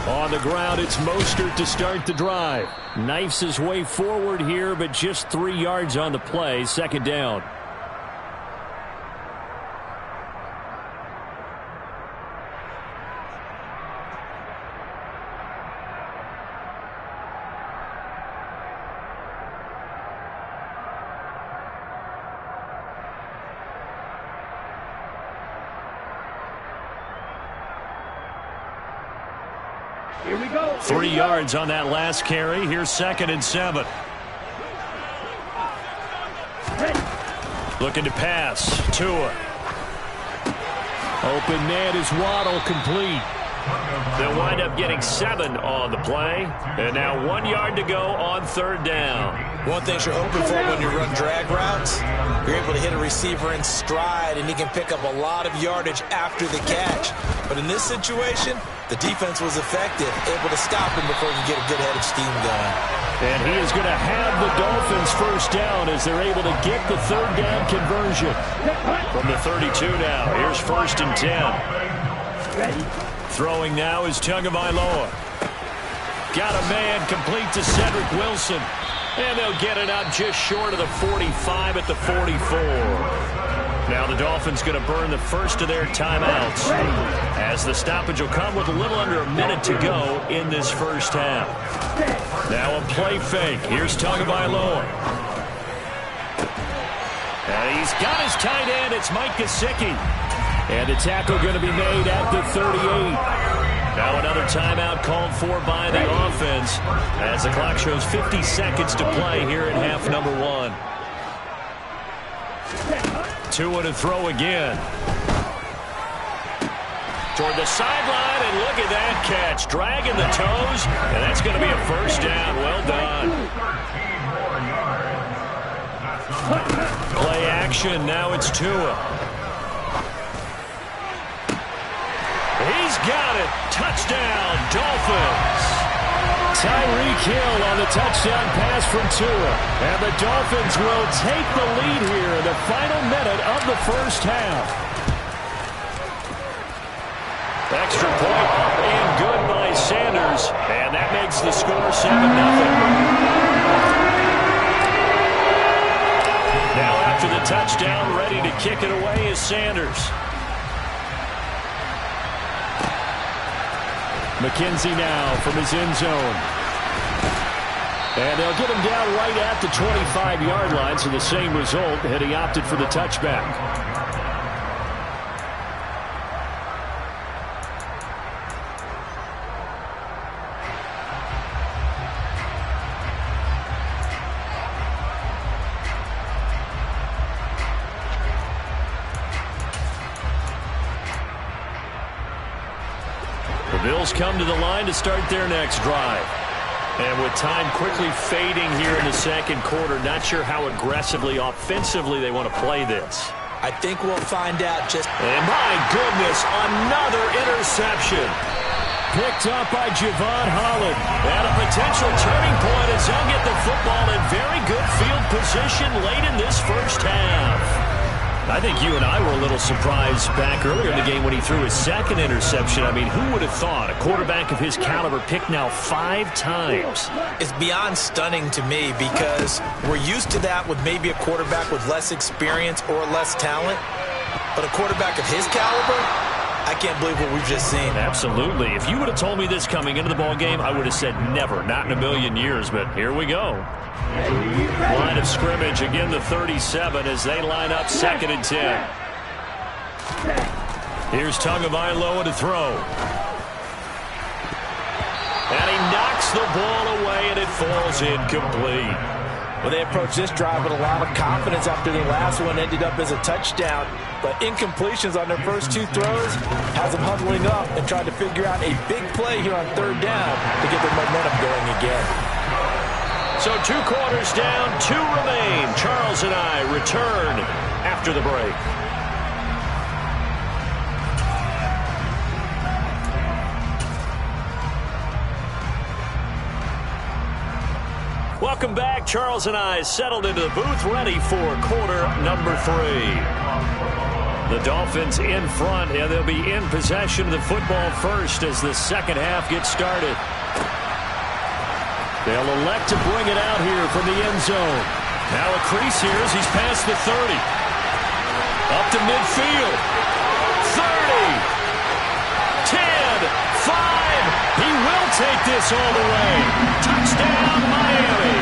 On the ground, it's Mostert to start the drive. Knifes his way forward here, but just 3 yards on the play. 2nd down. Here we go. 3 yards on that last carry. Here's 2nd and 7. Looking to pass. Tua. Open man is Waddle, complete. They'll wind up getting 7 on the play. And now 1 yard to go on 3rd down. One thing you're hoping for when you run drag routes, you're able to hit a receiver in stride, and he can pick up a lot of yardage after the catch. But in this situation, the defense was effective, able to stop him before he could get a good head of steam going. And he is going to have the Dolphins first down as they're able to get the 3rd down conversion. From the 32 now, here's 1st and 10. Throwing now is Tagovailoa. Got a man complete to Cedric Wilson. And they'll get it out just short of the 45 at the 44. Now the Dolphins going to burn the first of their timeouts as the stoppage will come with a little under a minute to go in this first half. Now a play fake. Here's Tagovailoa. And he's got his tight end. It's Mike Gesicki. And the tackle going to be made at the 38. Now another timeout called for by the offense as the clock shows 50 seconds to play here in half number 1. Tua to throw again. Toward the sideline, and look at that catch. Dragging the toes, and that's going to be a first down. Well done. Play action. Now it's Tua. He's got it. Touchdown, Dolphins. Tyreek Hill on the touchdown pass from Tua. And the Dolphins will take the lead here in the final minute of the first half. Extra point up and good by Sanders. And that makes the score 7-0. Now after the touchdown, ready to kick it away is Sanders. McKenzie now from his end zone. And they'll get him down right at the 25-yard line, so the same result, had he opted for the touchback. The Bills come to the line to start their next drive. And with time quickly fading here in the second quarter, not sure how aggressively, offensively they want to play this. I think we'll find out just... And my goodness, another interception. Picked up by Javon Holland. And a potential turning point as they'll get the football in very good field position late in this first half. I think you and I were a little surprised back earlier in the game when he threw his second interception. I mean, who would have thought a quarterback of his caliber picked now 5 times? It's beyond stunning to me because we're used to that with maybe a quarterback with less experience or less talent. But a quarterback of his caliber, I can't believe what we've just seen. Absolutely. If you would have told me this coming into the ball game, I would have said never, not in a million years. But here we go. Line of scrimmage, again the 37 as they line up 2nd and 10. Here's Tagovailoa to throw. And he knocks the ball away and it falls incomplete. Well, they approached this drive with a lot of confidence after the last one ended up as a touchdown. But incompletions on their first 2 throws has them huddling up and trying to figure out a big play here on 3rd down to get their momentum going again. So 2 quarters down, 2 remain. Charles and I return after the break. Welcome back. Charles and I settled into the booth, ready for quarter number 3. The Dolphins in front, and they'll be in possession of the football first as the second half gets started. They'll elect to bring it out here from the end zone. Now a crease here as he's past the 30. Up to midfield. 30. 10. 5. He will take this all the way. Touchdown, Miami.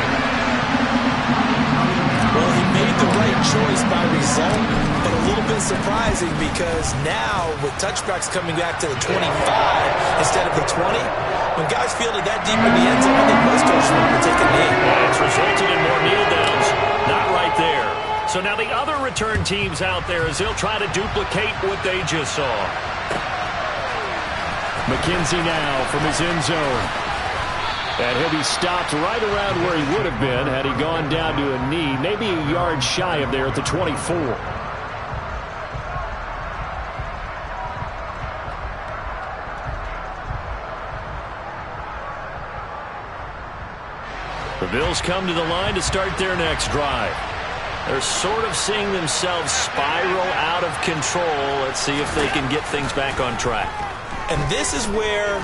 Well, he made the right choice by result, but a little bit surprising because now with touchbacks coming back to the 25 instead of the 20, when guys feel it that deep in the end zone, I think most coaches want to take a knee. Yeah, it's resulted in more kneel downs. Not right there. So now the other return teams out there as they'll try to duplicate what they just saw. McKenzie now from his end zone. And he'll be stopped right around where he would have been had he gone down to a knee, maybe a yard shy of there at the 24. The Bills come to the line to start their next drive. They're sort of seeing themselves spiral out of control. Let's see if they can get things back on track. And this is where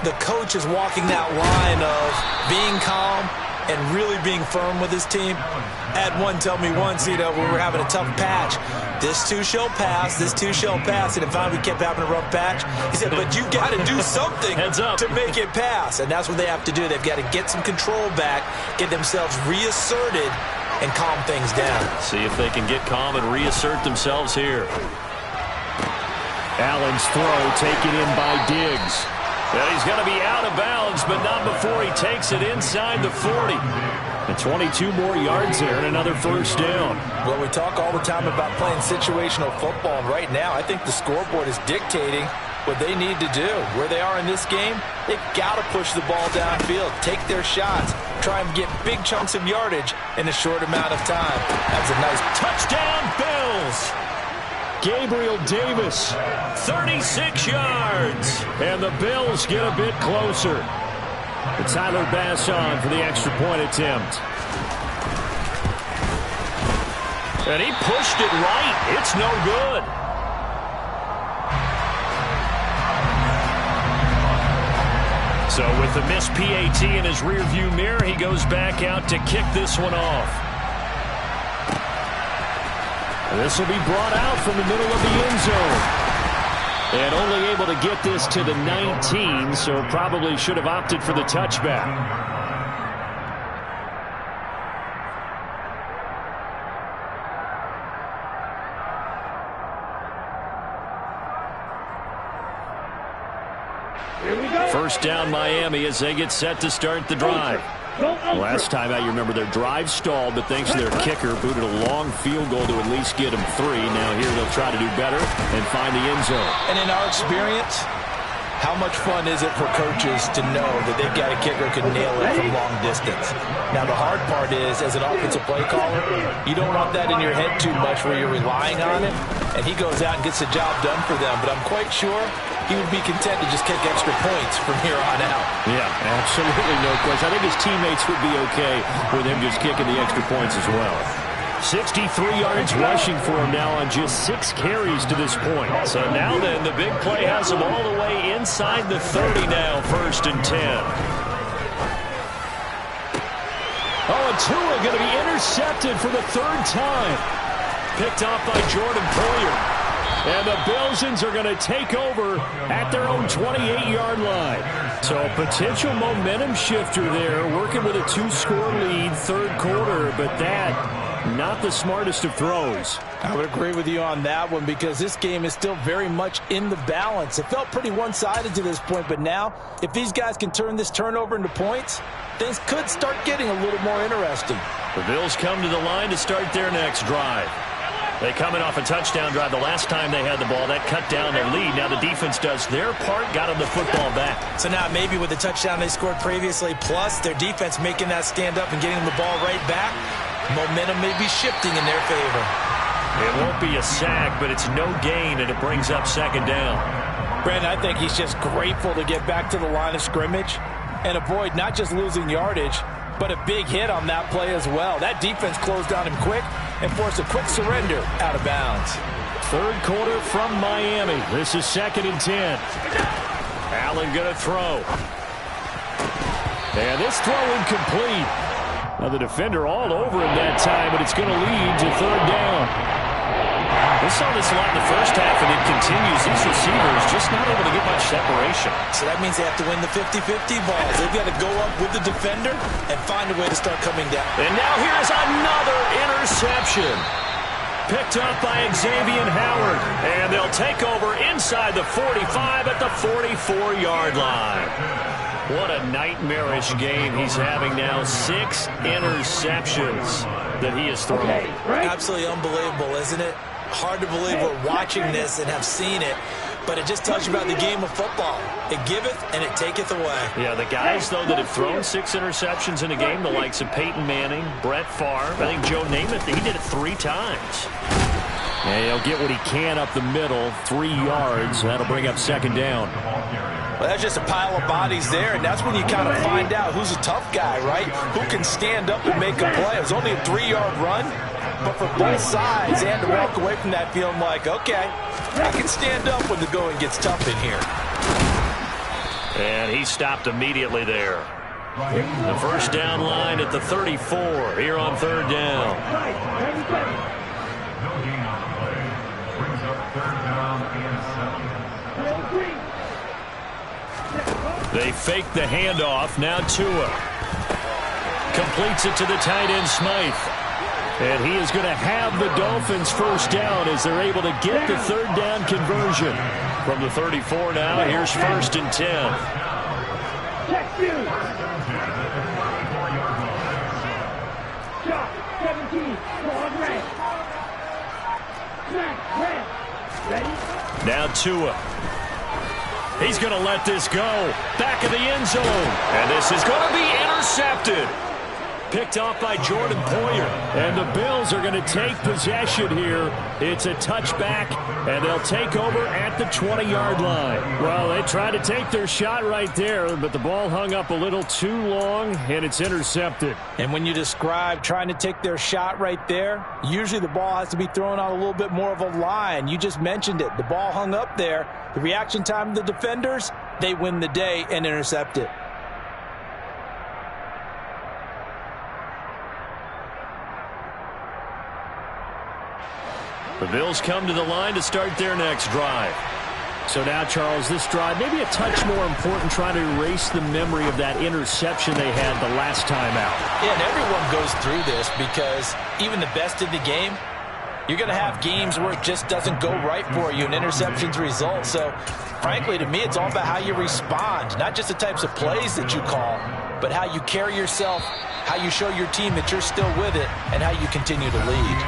the coach is walking that line of being calm and really being firm with his team. Had one tell me once, when we were having a tough patch, this too shall pass, this too shall pass. And if we kept having a rough patch, he said, but you got to do something to make it pass. And that's what they have to do. They've got to get some control back, get themselves reasserted, and calm things down. See if they can get calm and reassert themselves here. Allen's throw taken in by Diggs. And he's going to be out of bounds, but not before he takes it inside the 40. And 22 more yards there and another first down. Well, we talk all the time about playing situational football, and right now I think the scoreboard is dictating what they need to do. Where they are in this game, they've got to push the ball downfield, take their shots, try and get big chunks of yardage in a short amount of time. That's a nice touchdown, Bills. Gabriel Davis, 36 yards. And the Bills get a bit closer. Tyler Bass on for the extra point attempt. And he pushed it right. It's no good. So with the missed PAT in his rearview mirror, he goes back out to kick this one off. This will be brought out from the middle of the end zone. And only able to get this to the 19, so probably should have opted for the touchback. first down Miami as they get set to start the drive. Last time out, you remember their drive stalled, but thanks to their kicker, booted a long field goal to at least get them 3. Now here they'll try to do better and find the end zone. And in our experience, how much fun is it for coaches to know that they've got a kicker who can nail it from long distance? Now, the hard part is, as an offensive play caller, you don't want that in your head too much where you're relying on it, and he goes out and gets the job done for them. But I'm quite sure he would be content to just kick extra points from here on out. Yeah, absolutely no question. I think his teammates would be okay with him just kicking the extra points as well. 63 yards rushing for him now on just 6 carries to this point. So now then, the big play has him all the way inside the 30 now, 1st and 10. Oh, and Tua going to be intercepted for the 3rd time. Picked off by Jordan Poyer. And the Bills are going to take over at their own 28-yard line. So a potential momentum shifter there, working with a 2-score lead, 3rd quarter, but that, not the smartest of throws. I would agree with you on that one because this game is still very much in the balance. It felt pretty one-sided to this point, but now, if these guys can turn this turnover into points, things could start getting a little more interesting. The Bills come to the line to start their next drive. They coming off a touchdown drive the last time they had the ball. That cut down their lead. Now the defense does their part, got them the football back. So now maybe with the touchdown they scored previously, plus their defense making that stand up and getting the ball right back, momentum may be shifting in their favor. It won't be a sack, but it's no gain, and it brings up 2nd down. Brandon, I think he's just grateful to get back to the line of scrimmage and avoid not just losing yardage, but a big hit on that play as well. That defense closed on him quick and forced a quick surrender out of bounds. 3rd quarter from Miami. This is 2nd and 10. Allen going to throw. And this throw incomplete. Now the defender all over him that time, but it's going to lead to 3rd down. We saw this a lot in the first half, and it continues. These receivers just not able to get much separation. So that means they have to win the 50-50 balls. They've got to go up with the defender and find a way to start coming down. And now here's another interception. Picked up by Xavier Howard. And they'll take over inside the 45 at the 44-yard line. What a nightmarish game he's having now. 6 interceptions that he has thrown. Absolutely unbelievable, isn't it? Hard to believe we're watching this and have seen it, but it just tells you about the game of football. It giveth and it taketh away. Yeah, the guys, though, that have thrown 6 interceptions in a game, the likes of Peyton Manning, Brett Favre, I think Joe Namath, he did it 3 times. And he'll get what he can up the middle, 3 yards. That'll bring up 2nd down. Well, that's just a pile of bodies there, and that's when you kind of find out who's a tough guy, right? Who can stand up and make a play. It was only a 3-yard run, but for both sides, and to walk away from that feeling like, okay, I can stand up when the going gets tough in here. And he stopped immediately there. The first down line at the 34 here on 3rd down. They fake the handoff. Now Tua completes it to the tight end Smythe. And he is going to have the Dolphins first down as they're able to get the 3rd down conversion. From the 34 now, here's 1st and 10. Now Tua. He's going to let this go. Back of the end zone. And this is going to be intercepted. Picked off by Jordan Poyer. And the Bills are going to take possession here. It's a touchback, and they'll take over at the 20-yard line. Well, they tried to take their shot right there, but the ball hung up a little too long, and it's intercepted. And when you describe trying to take their shot right there, usually the ball has to be thrown on a little bit more of a line. You just mentioned it. The ball hung up there. The reaction time of the defenders, they win the day and intercept it. The Bills come to the line to start their next drive. So now, Charles, this drive maybe a touch more important, trying to erase the memory of that interception they had the last time out. Yeah, and everyone goes through this because even the best in the game, You're going to have games where it just doesn't go right for you and interceptions result. So, frankly, to me, it's all about how you respond, not just the types of plays that you call, but how you carry yourself, how you show your team that you're still with it, and how you continue to lead.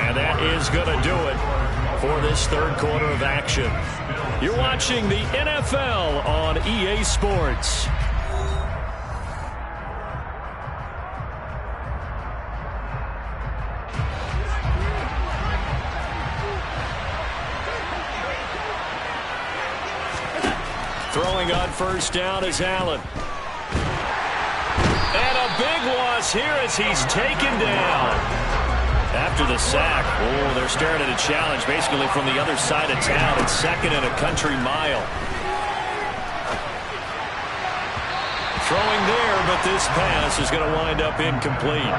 And that is going to do it for this third quarter of action. You're watching the NFL on EA Sports. Throwing on first down is Allen. And a big loss here as he's taken down. After the sack, they're staring at a challenge basically from the other side of town. It's second and a country mile. Throwing there, but this pass is going to wind up incomplete.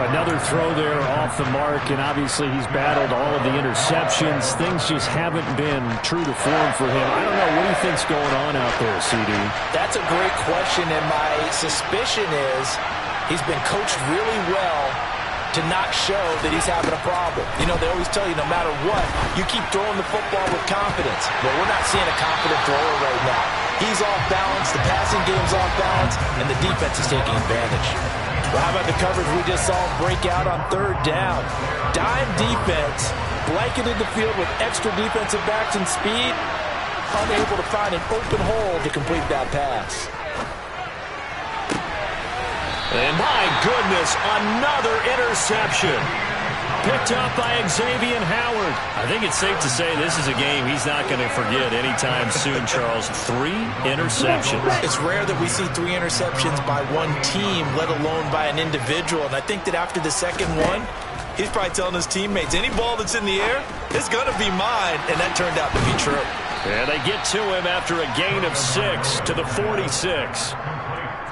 Another throw there off the mark, and obviously he's battled all of the interceptions. Things just haven't been true to form for him. I don't know. What do you think's going on out there, CD? That's a great question, and my suspicion is he's been coached really well to not show that he's having a problem. You know, they always tell you no matter what, you keep throwing the football with confidence. But we're not seeing a confident thrower right now. He's off balance, the passing game's off balance, and the defense is taking advantage. Well, how about the coverage we just saw break out on third down? Dime defense, blanketed the field with extra defensive backs and speed, unable to find an open hole to complete that pass. And my goodness, another interception. Picked up by Xavier Howard. I think it's safe to say this is a game he's not going to forget anytime soon, Charles. 3 interceptions. It's rare that we see 3 interceptions by one team, let alone by an individual. And I think that after the second one, he's probably telling his teammates, any ball that's in the air, it's going to be mine. And that turned out to be true. And they get to him after a gain of 6 to the 46.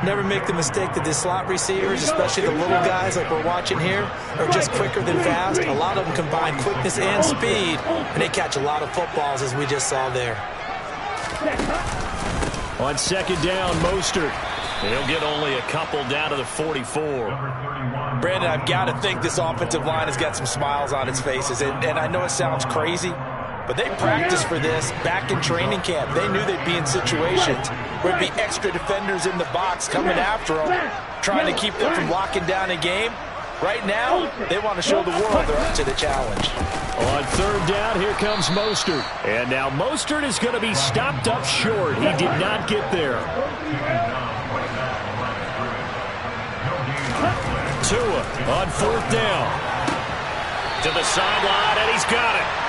Never make the mistake that the slot receivers, especially the little guys like we're watching here, are just quicker than fast. A lot of them combine quickness and speed, and they catch a lot of footballs, as we just saw there. On second down, Mostert. He'll get only a couple down to the 44. Brandon, I've got to think this offensive line has got some smiles on its faces, and I know it sounds crazy, but they practiced for this back in training camp. They knew they'd be in situations where there'd be extra defenders in the box coming after them, trying to keep them from locking down a game. Right now, they want to show the world they're up to the challenge. On third down, here comes Mostert. And now Mostert is going to be stopped up short. He did not get there. Tua on fourth down. To the sideline, and he's got it.